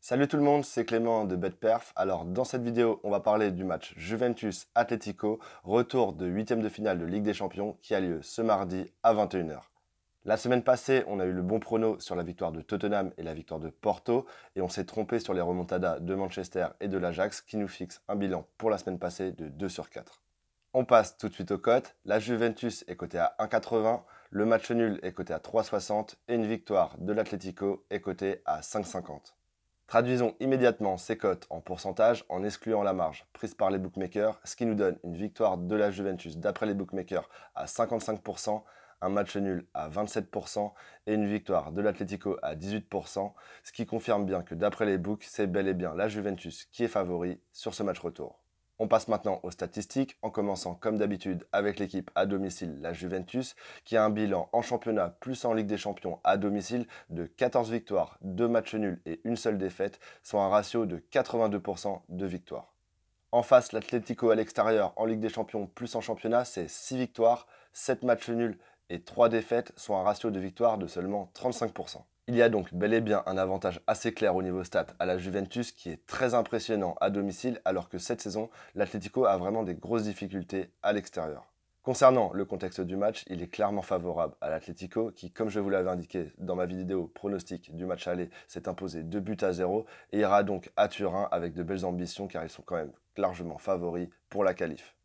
Salut tout le monde, c'est Clément de BetPerf. Alors dans cette vidéo, on va parler du match Juventus-Atlético, retour de huitième de finale de Ligue des Champions qui a lieu ce mardi à 21h. La semaine passée, on a eu le bon prono sur la victoire de Tottenham et la victoire de Porto, et on s'est trompé sur les remontadas de Manchester et de l'Ajax qui nous fixent un bilan pour la semaine passée de 2 sur 4. On passe tout de suite aux cotes. La Juventus est cotée à 1,80, le match nul est coté à 3,60 et une victoire de l'Atlético est cotée à 5,50. Traduisons immédiatement ces cotes en pourcentage en excluant la marge prise par les bookmakers, ce qui nous donne une victoire de la Juventus d'après les bookmakers à 55%, un match nul à 27% et une victoire de l'Atlético à 18%, ce qui confirme bien que d'après les books, c'est bel et bien la Juventus qui est favori sur ce match retour. On passe maintenant aux statistiques, en commençant comme d'habitude avec l'équipe à domicile, la Juventus, qui a un bilan en championnat plus en Ligue des Champions à domicile de 14 victoires, 2 matchs nuls et une seule défaite, soit un ratio de 82% de victoires. En face, l'Atlético à l'extérieur en Ligue des Champions plus en championnat, c'est 6 victoires, 7 matchs nuls et 3 défaites, soit un ratio de victoire de seulement 35%. Il y a donc bel et bien un avantage assez clair au niveau stats à la Juventus qui est très impressionnant à domicile, alors que cette saison, l'Atlético a vraiment des grosses difficultés à l'extérieur. Concernant le contexte du match, il est clairement favorable à l'Atlético qui, comme je vous l'avais indiqué dans ma vidéo pronostic du match aller, s'est imposé 2 buts à 0 et ira donc à Turin avec de belles ambitions car ils sont quand même largement favoris pour la qualif.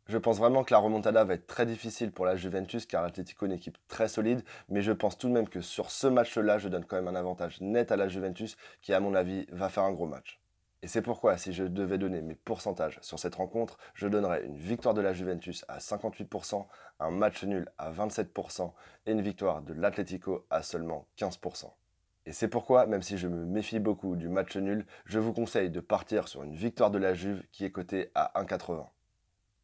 Je pense vraiment que la remontada va être très difficile pour la Juventus car l'Atlético est une équipe très solide, mais je pense tout de même que sur ce match-là, je donne quand même un avantage net à la Juventus qui, à mon avis, va faire un gros match. Et c'est pourquoi, si je devais donner mes pourcentages sur cette rencontre, je donnerais une victoire de la Juventus à 58%, un match nul à 27% et une victoire de l'Atlético à seulement 15%. Et c'est pourquoi, même si je me méfie beaucoup du match nul, je vous conseille de partir sur une victoire de la Juve qui est cotée à 1,80.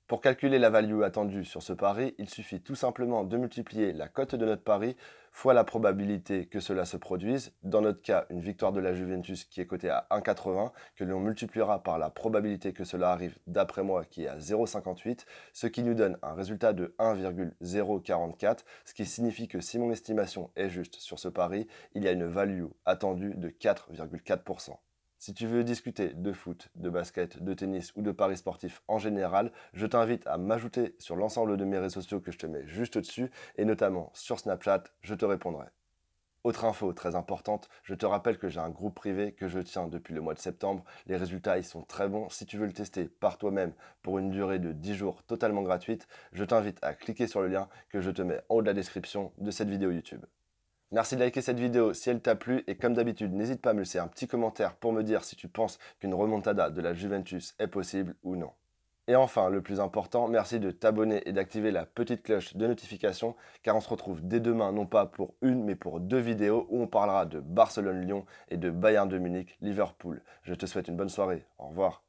Pour calculer la value attendue sur ce pari, il suffit tout simplement de multiplier la cote de notre pari fois la probabilité que cela se produise. Dans notre cas, une victoire de la Juventus qui est cotée à 1,80, que l'on multipliera par la probabilité que cela arrive d'après moi qui est à 0,58, ce qui nous donne un résultat de 1,044, ce qui signifie que si mon estimation est juste sur ce pari, il y a une value attendue de 4,4%. Si tu veux discuter de foot, de basket, de tennis ou de paris sportifs en général, je t'invite à m'ajouter sur l'ensemble de mes réseaux sociaux que je te mets juste au-dessus, et notamment sur Snapchat, je te répondrai. Autre info très importante, je te rappelle que j'ai un groupe privé que je tiens depuis le mois de septembre. Les résultats y sont très bons. Si tu veux le tester par toi-même pour une durée de 10 jours totalement gratuite, je t'invite à cliquer sur le lien que je te mets en haut de la description de cette vidéo YouTube. Merci de liker cette vidéo si elle t'a plu et comme d'habitude, n'hésite pas à me laisser un petit commentaire pour me dire si tu penses qu'une remontada de la Juventus est possible ou non. Et enfin, le plus important, merci de t'abonner et d'activer la petite cloche de notification car on se retrouve dès demain non pas pour une mais pour 2 vidéos où on parlera de Barcelone-Lyon et de Bayern de Munich-Liverpool. Je te souhaite une bonne soirée. Au revoir.